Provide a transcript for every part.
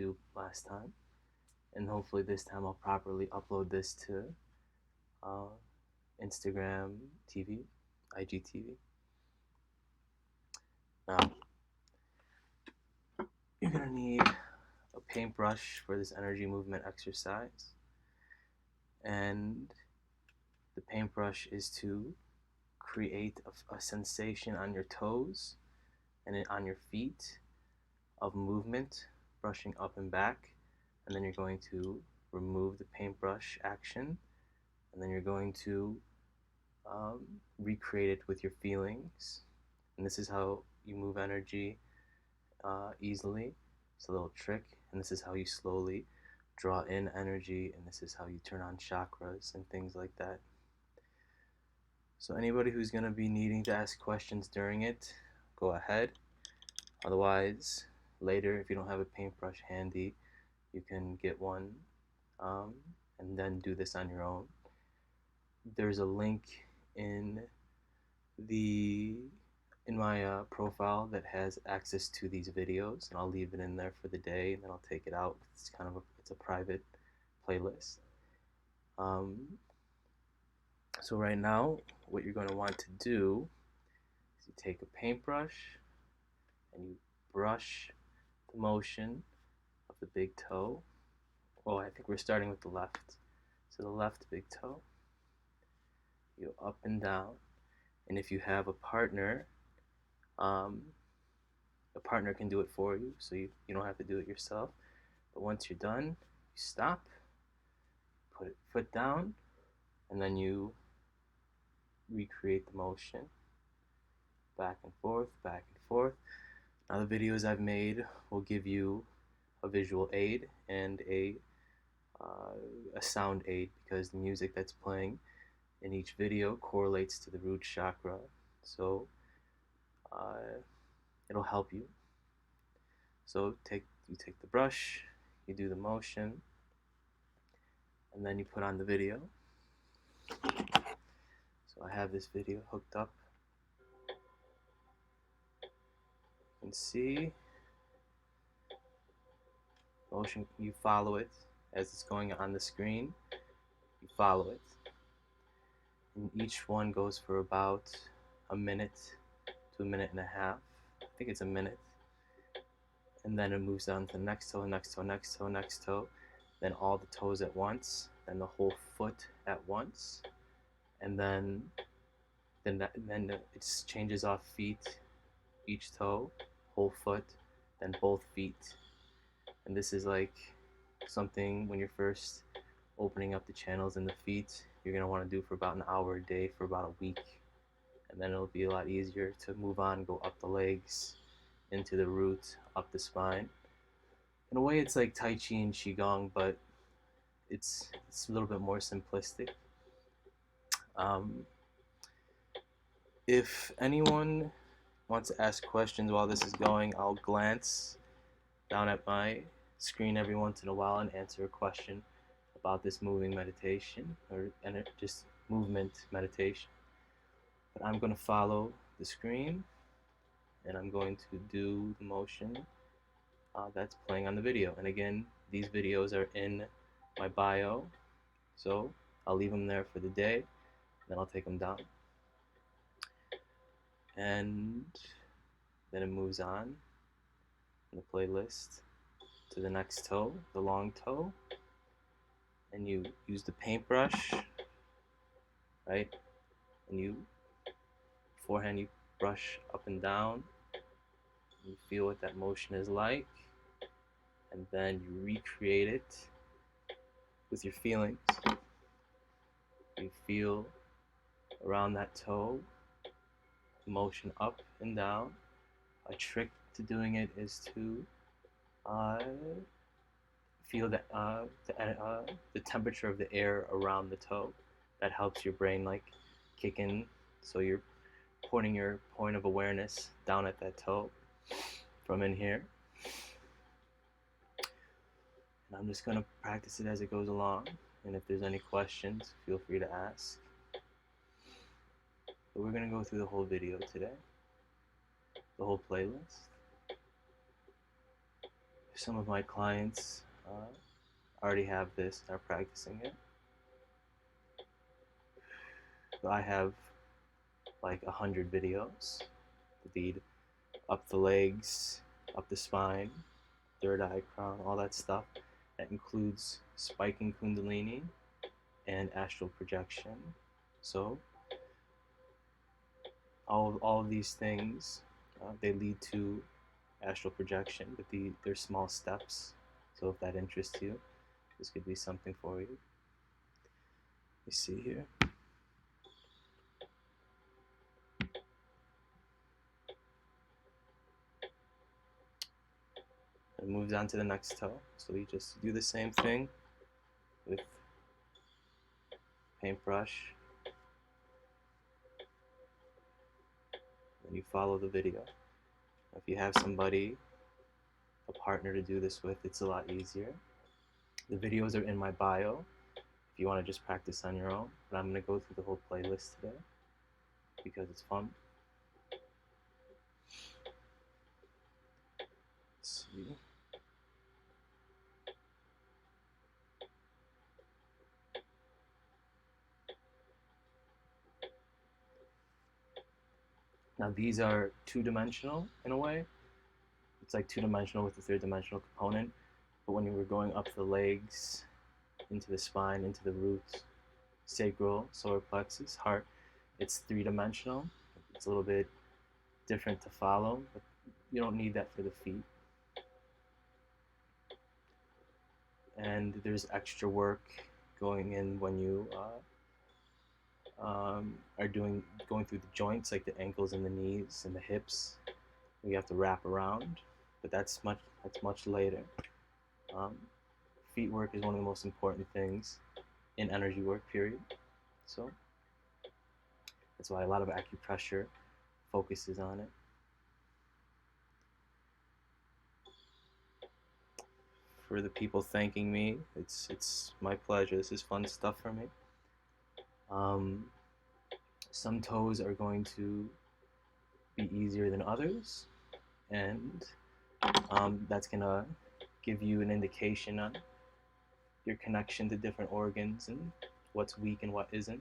do last time, and hopefully this time I'll properly upload this to uh, Instagram TV, IGTV. Now, you're gonna need a paintbrush for this energy movement exercise, and the paintbrush is to create a sensation on your toes and on your feet of movement, brushing up and back, and then you're going to remove the paintbrush action, and then you're going to um, recreate it with your feelings. And this is how you move energy easily. It's a little trick, and this is how you slowly draw in energy, and this is how you turn on chakras and things like that. So anybody who's going to be needing to ask questions during it, go ahead. Otherwise, later, if you don't have a paintbrush handy, you can get one and then do this on your own. There's a link in my profile that has access to these videos, and I'll leave it in there for the day, and then I'll take it out. It's kind of it's a private playlist. So right now, what you're going to want to do is you take a paintbrush and you brush the motion of the big toe. Oh, I think we're starting with the left. So the left big toe, you up and down. And if you have a partner can do it for you, so you don't have to do it yourself. But once you're done, you stop, put it foot down, and then you recreate the motion. Back and forth, back and forth. Now the videos I've made will give you a visual aid and a sound aid, because the music that's playing in each video correlates to the root chakra, so it'll help you. So you take the brush, you do the motion, and then you put on the video. So I have this video hooked up. You can see motion, you follow it as it's going on the screen. You follow it. And each one goes for about a minute to a minute and a half. I think it's a minute. And then it moves on to the next toe, next toe, next toe, next toe. Then all the toes at once, then the whole foot at once. And then it changes off feet, each toe, whole foot, then both feet. And this is like something when you're first opening up the channels in the feet, you're going to want to do for about an hour a day for about a week. And then it'll be a lot easier to move on, go up the legs, into the root, up the spine. In a way, it's like Tai Chi and Qigong, but it's a little bit more simplistic. If anyone wants to ask questions while this is going, I'll glance down at my screen every once in a while and answer a question about this moving meditation, and just movement meditation. But I'm going to follow the screen, and I'm going to do the motion that's playing on the video. And again, these videos are in my bio, so I'll leave them there for the day, then I'll take them down. And then it moves on in the playlist to the next toe, the long toe, and you use the paintbrush, right? And beforehand you brush up and down, you feel what that motion is like, and then you recreate it with your feelings. You feel around that toe, motion up and down. A trick to doing it is to feel the temperature of the air around the toe. That helps your brain like kick in, so you're pointing your point of awareness down at that toe from in here. And I'm just going to practice it as it goes along, and if there's any questions, feel free to ask. But we're going to go through the whole video today, the whole playlist. Some of my clients already have this and are practicing it. I have like 100 videos that lead up the legs, up the spine, third eye, crown, all that stuff. That includes spiking kundalini and astral projection. So all of these things, they lead to astral projection, but they're small steps. So if that interests you, this could be something for you. You see here. And moves on to the next toe. So you just do the same thing with paintbrush. And you follow the video. If you have somebody, a partner to do this with, it's a lot easier. The videos are in my bio if you want to just practice on your own. But I'm going to go through the whole playlist today because it's fun. Let's see. Now these are two-dimensional in a way. It's like two-dimensional with a third-dimensional component. But when you were going up the legs, into the spine, into the roots, sacral, solar plexus, heart, it's three-dimensional. It's a little bit different to follow, but you don't need that for the feet. And there's extra work going in when you are going through the joints, like the ankles and the knees and the hips. You have to wrap around, but that's much later. Feet work is one of the most important things in energy work, period. So that's why a lot of acupressure focuses on it. For the people thanking me, it's my pleasure. This is fun stuff for me. Some toes are going to be easier than others, and that's gonna give you an indication on your connection to different organs and what's weak and what isn't.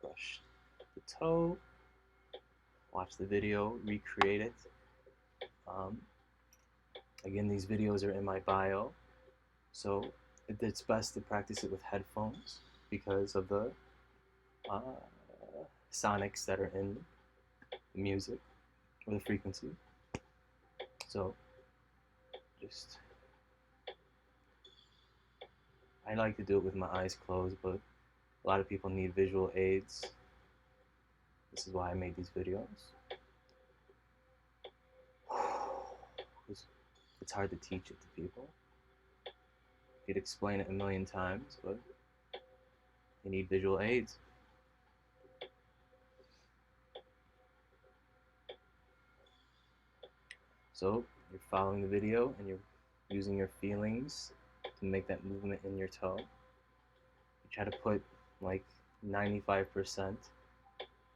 Brush the toe, watch the video, recreate it. Again, these videos are in my bio, so it's best to practice it with headphones because of the sonics that are in the music or the frequency. So just, I like to do it with my eyes closed, but a lot of people need visual aids. This is why I made these videos. It's hard to teach it to people. You could explain it a million times, but you need visual aids. So you're following the video and you're using your feelings to make that movement in your toe. You try to put like 95%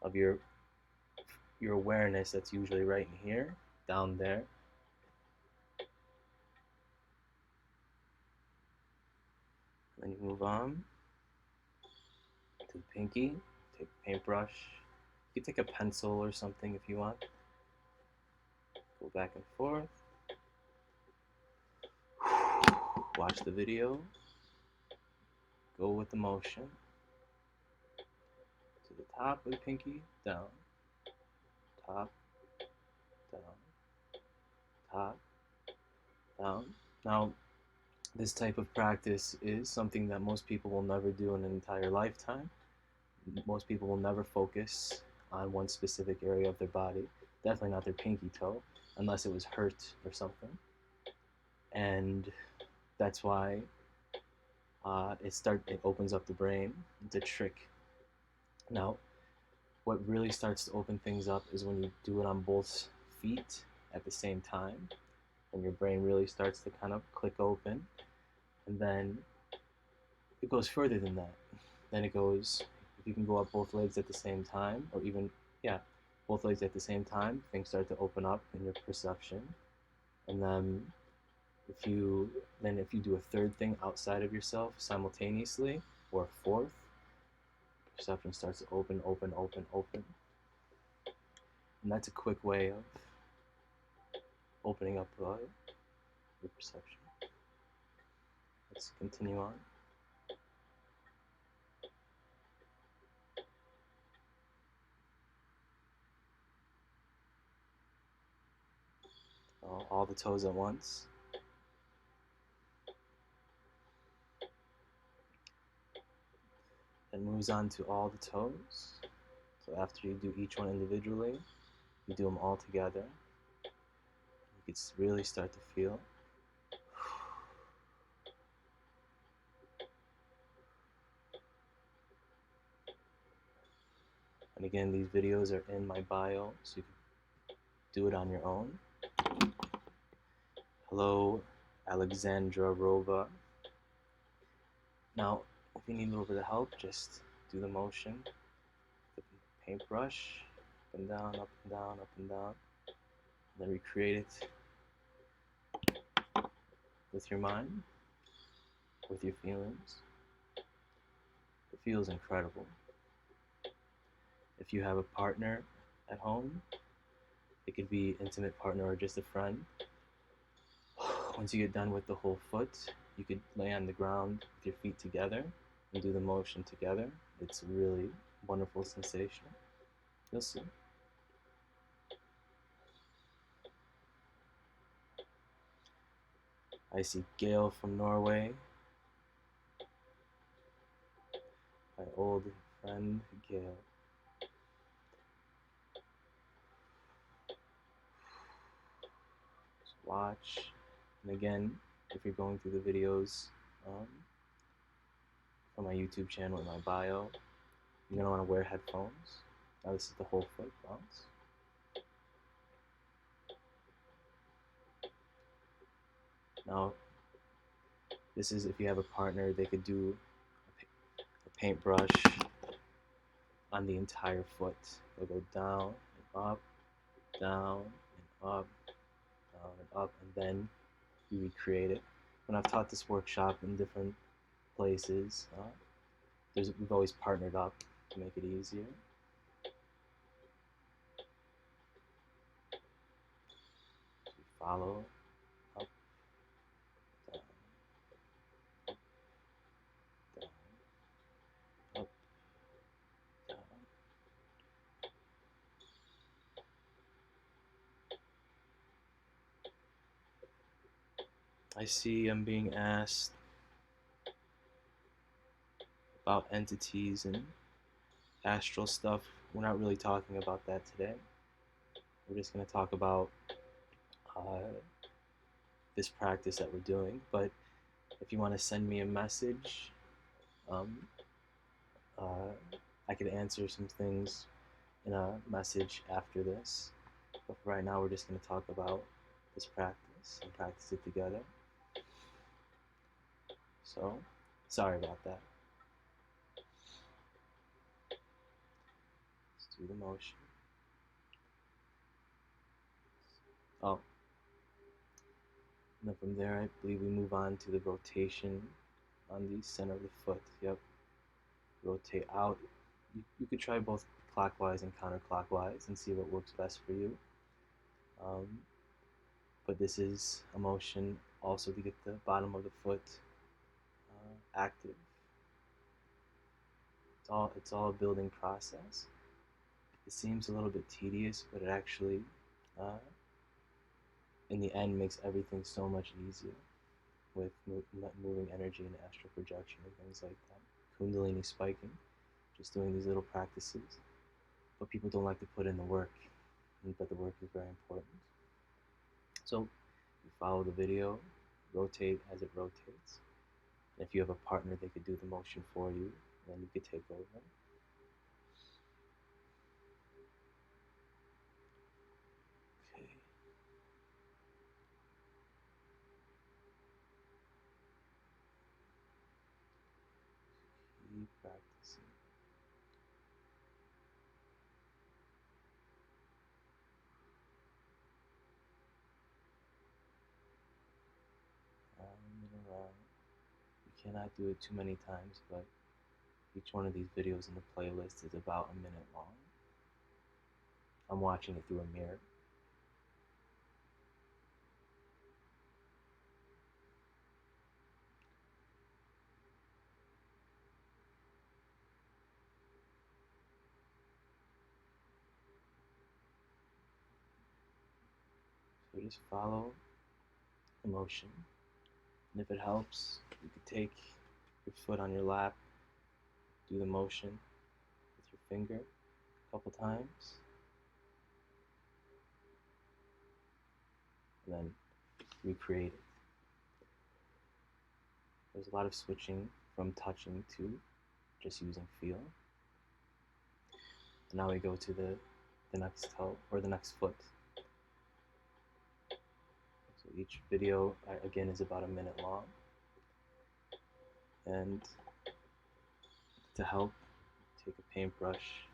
of your awareness that's usually right in here, down there. Then you move on to the pinky, take a paintbrush. You can take a pencil or something if you want. Go back and forth. Watch the video. Go with the motion. To the top of the pinky, down. Top, down. Top, down. Now, this type of practice is something that most people will never do in an entire lifetime. Most people will never focus on one specific area of their body. Definitely not their pinky toe, unless it was hurt or something. And that's why it opens up the brain. It's a trick. Now, what really starts to open things up is when you do it on both feet at the same time, and your brain really starts to kind of click open. And then it goes further than that. Then it goes, if you can go up both legs at the same time, or even, both legs at the same time, things start to open up in your perception. And then if you do a third thing outside of yourself simultaneously, or a fourth, perception starts to open, open, open, open. And that's a quick way of opening up your perception. Let's continue on. All the toes at once. Then moves on to all the toes. So after you do each one individually, you do them all together. You can really start to feel. And again, these videos are in my bio, so you can do it on your own. Hello, Alexandra Rova. Now, if you need a little bit of help, just do the motion. The paintbrush, up and down, up and down, up and down. And then recreate it with your mind, with your feelings. It feels incredible. If you have a partner at home, it could be an intimate partner or just a friend. Once you get done with the whole foot, you could lay on the ground with your feet together and do the motion together. It's a really wonderful sensation. You'll see. I see Gail from Norway. My old friend Gail. Just watch. And again, if you're going through the videos from my YouTube channel in my bio, you're going to want to wear headphones. Now this is the whole foot bounce. Now, this is if you have a partner, they could do a paintbrush on the entire foot. They'll go down and up, down and up, down and up, and then you recreate it. When I've taught this workshop in different places, we've always partnered up to make it easier. So we follow up, down, down, up, down. I see I'm being asked about entities and astral stuff. We're not really talking about that today. We're just going to talk about this practice that we're doing. But if you want to send me a message, I could answer some things in a message after this. But for right now, we're just going to talk about this practice and practice it together. So, sorry about that. Let's do the motion. Oh. And then from there, I believe we move on to the rotation on the center of the foot. Yep. Rotate out. You could try both clockwise and counterclockwise and see what works best for you. But this is a motion also to get the bottom of the foot active. It's all a building process. It seems a little bit tedious, but it actually, in the end, makes everything so much easier with moving energy and astral projection and things like that. Kundalini spiking, just doing these little practices. But people don't like to put in the work, but the work is very important. So you follow the video, rotate as it rotates. And if you have a partner, they could do the motion for you, then you could take over. Okay. Keep practicing. cannot do it too many times, but each one of these videos in the playlist is about a minute long. I'm watching it through a mirror. So just follow the motion. And if it helps, you could take your foot on your lap, do the motion with your finger a couple times, and then recreate it. There's a lot of switching from touching to just using feel. And now we go to the next toe, or the next foot. So each video, again, is about a minute long. And to help, take a paintbrush,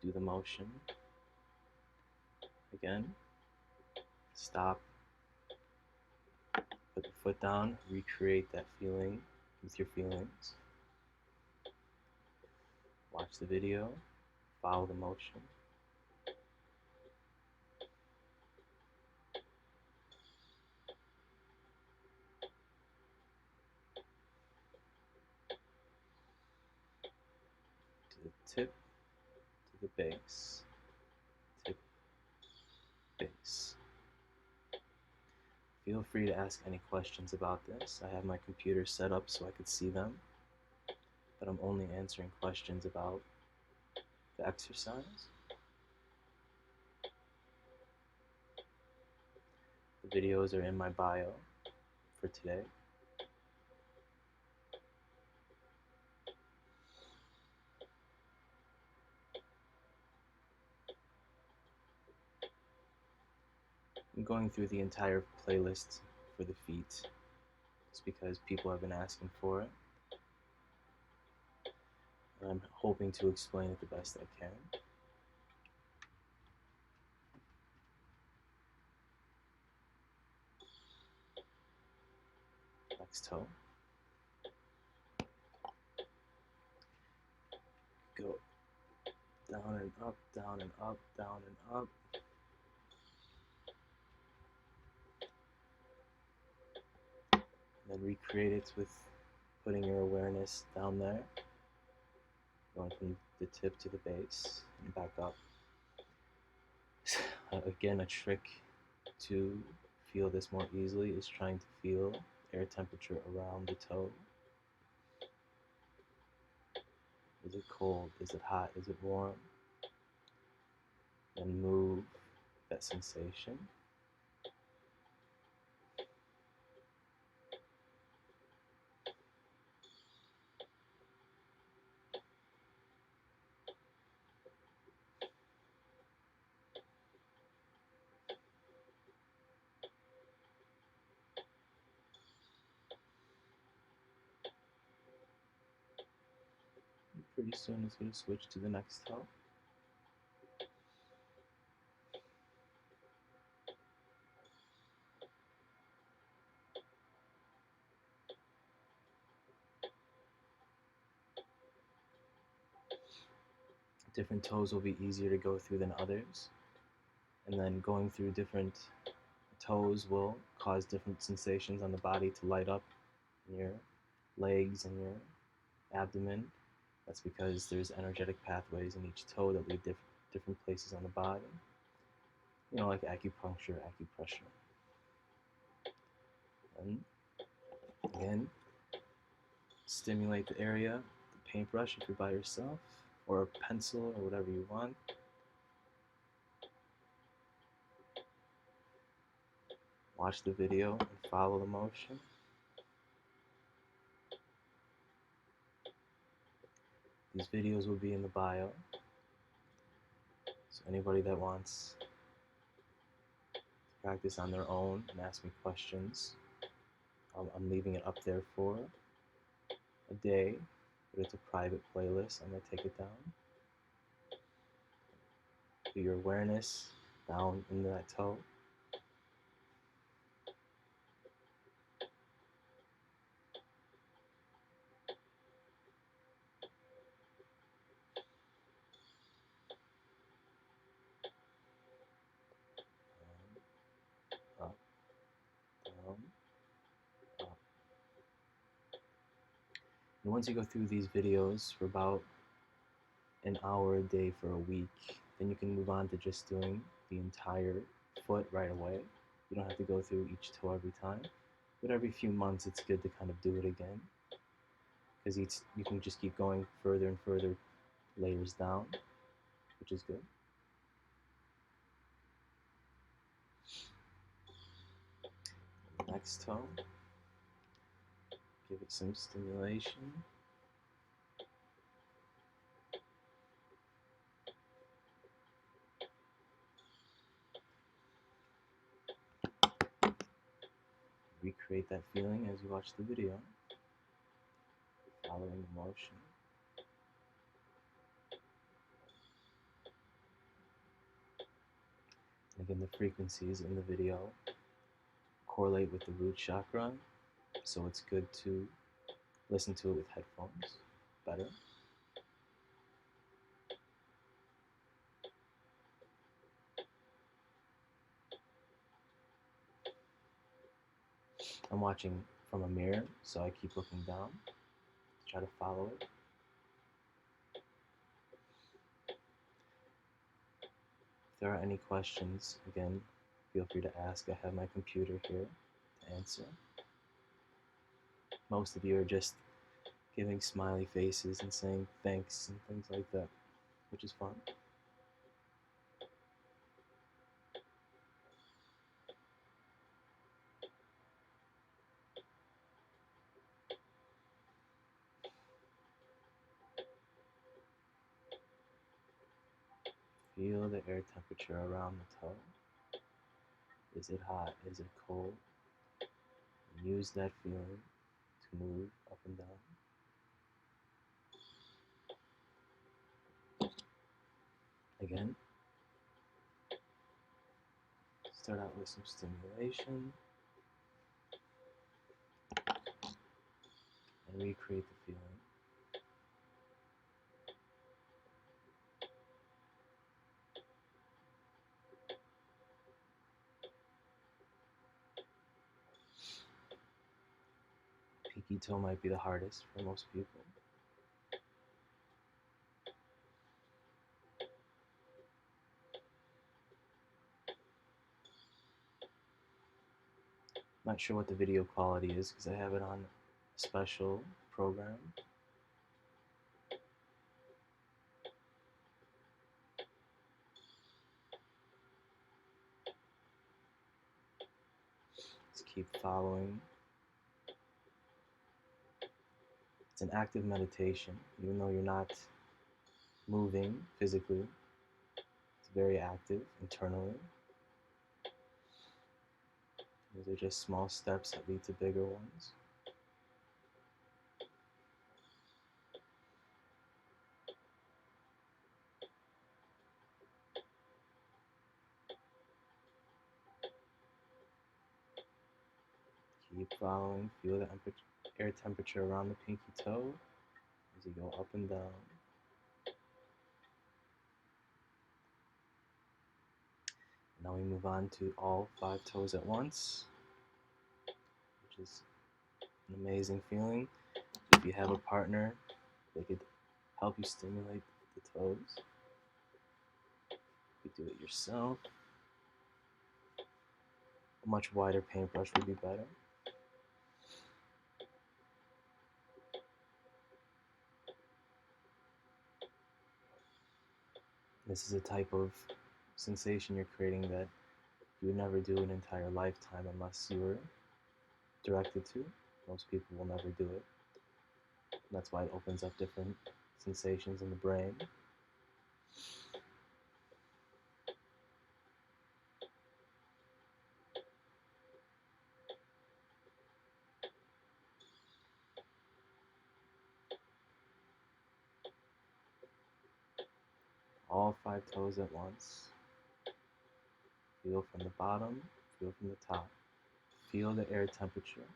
do the motion. Again, stop, put the foot down, recreate that feeling with your feelings. Watch the video, follow the motion. To the tip, to the base, tip, base. Feel free to ask any questions about this. I have my computer set up so I could see them, but I'm only answering questions about the exercise. The videos are in my bio for today. I'm going through the entire playlist for the feet just because people have been asking for it. And I'm hoping to explain it the best I can. Next toe. Go down and up, down and up, down and up. And then recreate it with putting your awareness down there, going from the tip to the base and back up. Again, a trick to feel this more easily is trying to feel air temperature around the toe. Is it cold? Is it hot? Is it warm? Then move that sensation. Pretty soon it's going to switch to the next toe. Different toes will be easier to go through than others. And then going through different toes will cause different sensations on the body to light up in your legs and your abdomen. That's because there's energetic pathways in each toe that lead different places on the body. You know, like acupuncture, acupressure. And again, stimulate the area, the paintbrush if you're by yourself, or a pencil or whatever you want. Watch the video and follow the motion. These videos will be in the bio, so anybody that wants to practice on their own and ask me questions, I'm leaving it up there for a day, but it's a private playlist. I'm going to take it down. Put your awareness down into that toe. And once you go through these videos for about an hour a day for a week, then you can move on to just doing the entire foot right away. You don't have to go through each toe every time, but every few months it's good to kind of do it again, because you can just keep going further and further layers down, which is good. Next toe, give it some stimulation. Recreate that feeling as you watch the video, following the motion. And again, the frequencies in the video correlate with the root chakra, so it's good to listen to it with headphones better. I'm watching from a mirror, so I keep looking down to try to follow it. If there are any questions, again, feel free to ask. I have my computer here to answer. Most of you are just giving smiley faces and saying thanks and things like that, which is fun. Feel the air temperature around the toe. Is it hot? Is it cold? Use that feeling to move up and down. Again, start out with some stimulation and recreate the feeling. Pinky toe might be the hardest for most people. Not sure what the video quality is because I have it on a special program. Just keep following. It's an active meditation, even though you're not moving physically. It's very active internally. These are just small steps that lead to bigger ones. Keep following. Feel the air temperature around the pinky toe as you go up and down. Now we move on to all 5 toes at once, which is an amazing feeling. If you have a partner, they could help you stimulate the toes. You could do it yourself. A much wider paintbrush would be better. This is a type of sensation you're creating that you would never do an entire lifetime unless you were directed to. Most people will never do it. That's why it opens up different sensations in the brain. All 5 toes at once. Feel from the bottom, feel from the top. Feel the air temperature.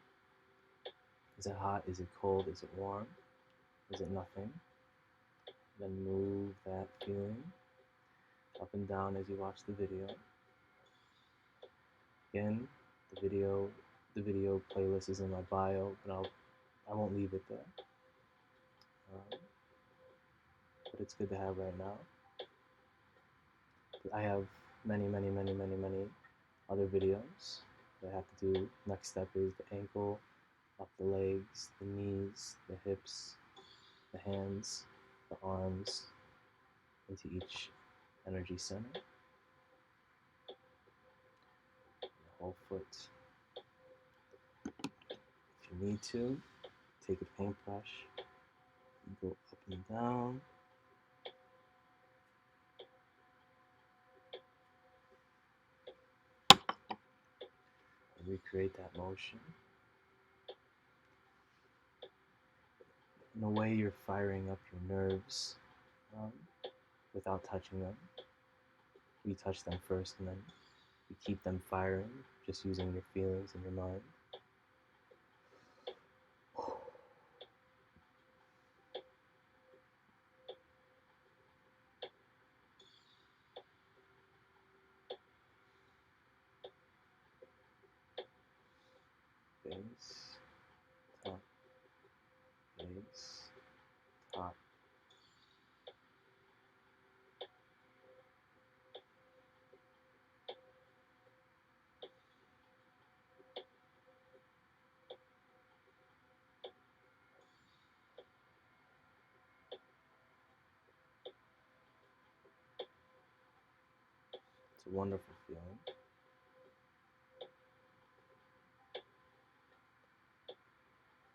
Is it hot? Is it cold? Is it warm? Is it nothing? Then move that feeling up and down as you watch the video. Again, the video playlist is in my bio, but I won't leave it there. but it's good to have right now. I have many other videos that I have to do. Next step is the ankle, up the legs, the knees, the hips, the hands, the arms, into each energy center, the whole foot. If you need to, take a paintbrush, go up and down, and recreate that motion. In a way, you're firing up your nerves without touching them. We touch them first, and then you keep them firing, just using your feelings and your mind. Base, top, base, top. It's a wonderful feeling.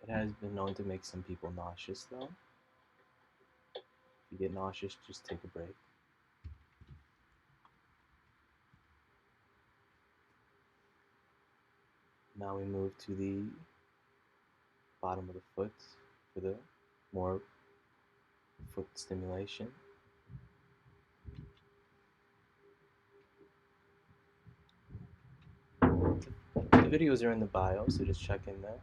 It has been known to make some people nauseous, though. If you get nauseous, just take a break. Now we move to the bottom of the foot for the more foot stimulation. The videos are in the bio, so just check in there.